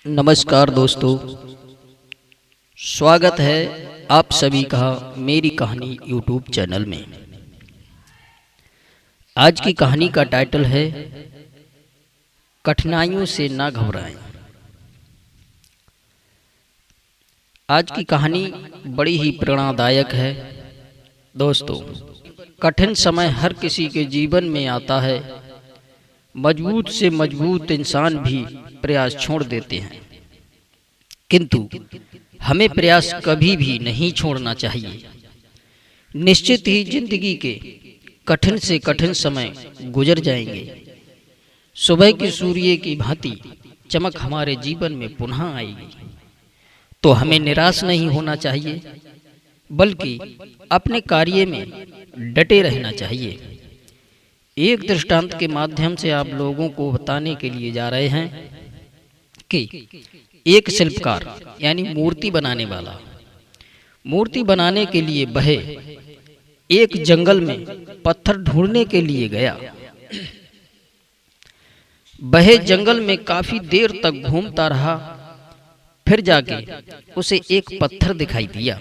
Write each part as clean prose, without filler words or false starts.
नमस्कार दोस्तों, स्वागत है आप सभी का मेरी कहानी यूट्यूब चैनल में। आज की कहानी का टाइटल है कठिनाइयों से ना घबराएं। आज की कहानी बड़ी ही प्रेरणादायक है। दोस्तों, कठिन समय हर किसी के जीवन में आता है। मजबूत से मजबूत इंसान भी प्रयास छोड़ देते हैं, किंतु हमें प्रयास कभी भी नहीं छोड़ना चाहिए। निश्चित ही जिंदगी के कठिन से कठिन समय गुजर जाएंगे। सुबह की सूर्य की भांति चमक हमारे जीवन में पुनः आएगी। तो हमें निराश नहीं होना चाहिए, बल्कि अपने कार्य में डटे रहना चाहिए। एक दृष्टांत के माध्यम से आप लोगों को बताने के लिए जा रहे हैं कि एक शिल्पकार यानी मूर्ति बनाने वाला मूर्ति बनाने के लिए वह एक जंगल में पत्थर ढूंढने के लिए गया। वह जंगल में काफी देर तक घूमता रहा। फिर जाके उसे एक पत्थर दिखाई दिया।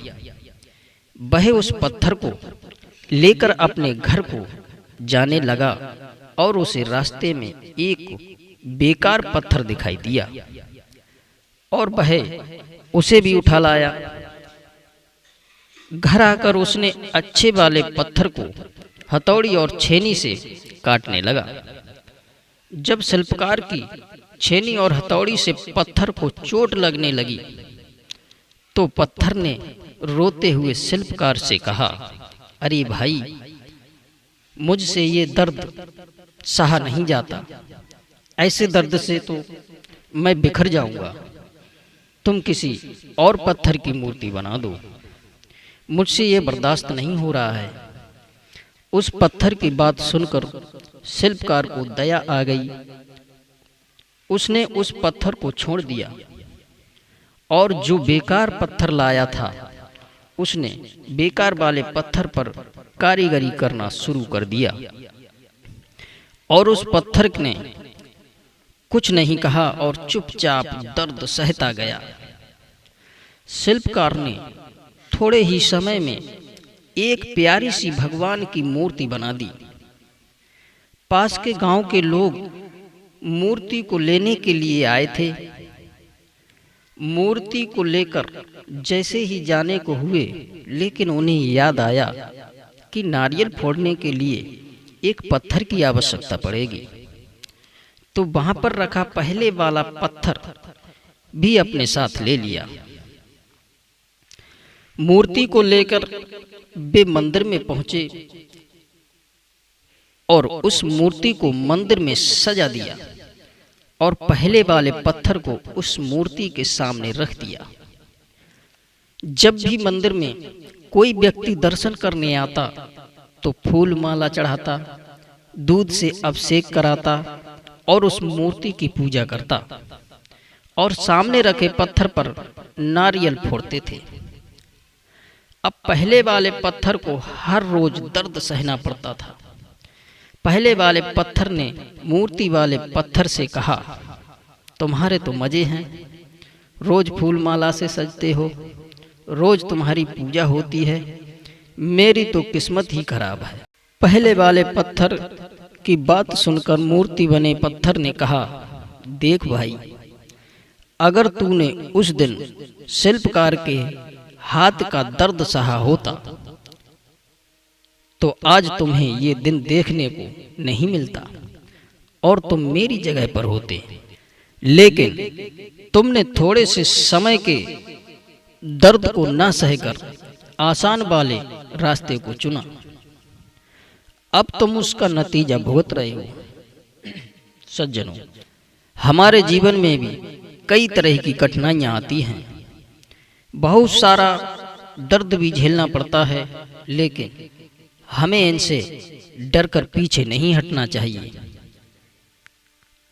वह उस पत्थर को लेकर अपने घर को जाने लगा और उसे रास्ते में एक बेकार पत्थर दिखाई दिया और वह उसे भी उठा लाया। घर आकर उसने अच्छे वाले पत्थर को हथौड़ी और छेनी से काटने लगा। जब शिल्पकार की छेनी और हथौड़ी से पत्थर को चोट लगने लगी तो पत्थर ने रोते हुए शिल्पकार से कहा, अरे भाई, मुझसे ये दर्द सहा नहीं जाता। ऐसे दर्द से तो मैं बिखर जाऊंगा। तुम किसी और पत्थर की मूर्ति बना दो। मुझसे ये बर्दाश्त नहीं हो रहा है। उस पत्थर की बात सुनकर शिल्पकार को दया आ गई। उसने उस पत्थर को छोड़ दिया और जो बेकार पत्थर लाया था उसने बेकार वाले पत्थर पर कारीगरी करना शुरू कर दिया और उस पत्थर ने कुछ नहीं कहा और चुपचाप दर्द सहता गया। शिल्पकार ने थोड़े ही समय में एक प्यारी सी भगवान की मूर्ति बना दी। पास के गांव के लोग मूर्ति को लेने के लिए आए थे। मूर्ति को लेकर जैसे ही जाने को हुए, लेकिन उन्हें याद आया कि नारियल फोड़ने के लिए एक पत्थर की आवश्यकता पड़ेगी। तो वहां पर रखा पहले वाला पत्थर भी अपने साथ ले लिया। मूर्ति को लेकर वे मंदिर में पहुंचे और उस मूर्ति को मंदिर में सजा दिया और पहले वाले पत्थर को उस मूर्ति के सामने रख दिया। जब भी मंदिर में कोई व्यक्ति दर्शन करने आता तो फूल माला चढ़ाता, दूध से अभिषेक कराता और उस मूर्ति की पूजा करता और सामने रखे पत्थर पर नारियल फोड़ते थे। अब पहले वाले पत्थर को हर रोज दर्द सहना पड़ता था। पहले वाले पत्थर ने मूर्ति वाले पत्थर से कहा, तुम्हारे तो मजे हैं, रोज फूल माला से सजते हो, रोज तुम्हारी पूजा होती है, मेरी तो किस्मत ही खराब है। पहले वाले पत्थर की बात सुनकर मूर्ति बने पत्थर ने कहा, देख भाई, अगर तूने उस दिन शिल्पकार के हाथ का दर्द सहा होता तो आज तुम्हें ये दिन देखने को नहीं मिलता और तुम मेरी जगह पर होते। लेकिन तुमने थोड़े से समय के दर्द को न सहकर आसान वाले रास्ते को चुना। अब तुम उसका नतीजा भुगत रहे हो। सज्जनों, हमारे जीवन में भी कई तरह की कठिनाइयां आती हैं। बहुत सारा दर्द भी झेलना पड़ता है, लेकिन हमें इनसे डरकर पीछे नहीं हटना चाहिए।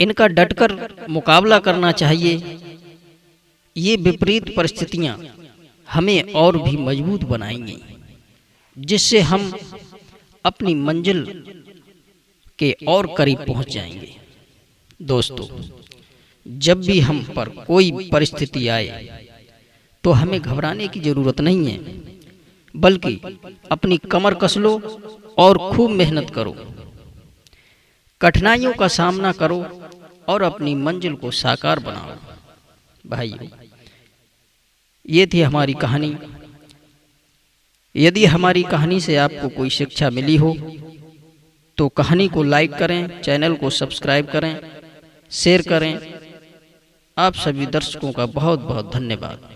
इनका डटकर मुकाबला करना चाहिए। ये विपरीत परिस्थितियां हमें और भी मजबूत बनाएंगी, जिससे हम अपनी मंजिल के और करीब पहुंच जाएंगे। दोस्तों, जब भी हम पर कोई परिस्थिति आए तो हमें घबराने की जरूरत नहीं है, बल्कि अपनी कमर कस लो और खूब मेहनत करो, कठिनाइयों का सामना करो और अपनी मंजिल को साकार बनाओ। भाइयों, ये थी हमारी कहानी। यदि हमारी कहानी से आपको कोई शिक्षा मिली हो तो कहानी को लाइक करें, चैनल को सब्सक्राइब करें, शेयर करें। आप सभी दर्शकों का बहुत बहुत धन्यवाद।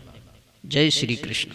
जय श्री कृष्ण।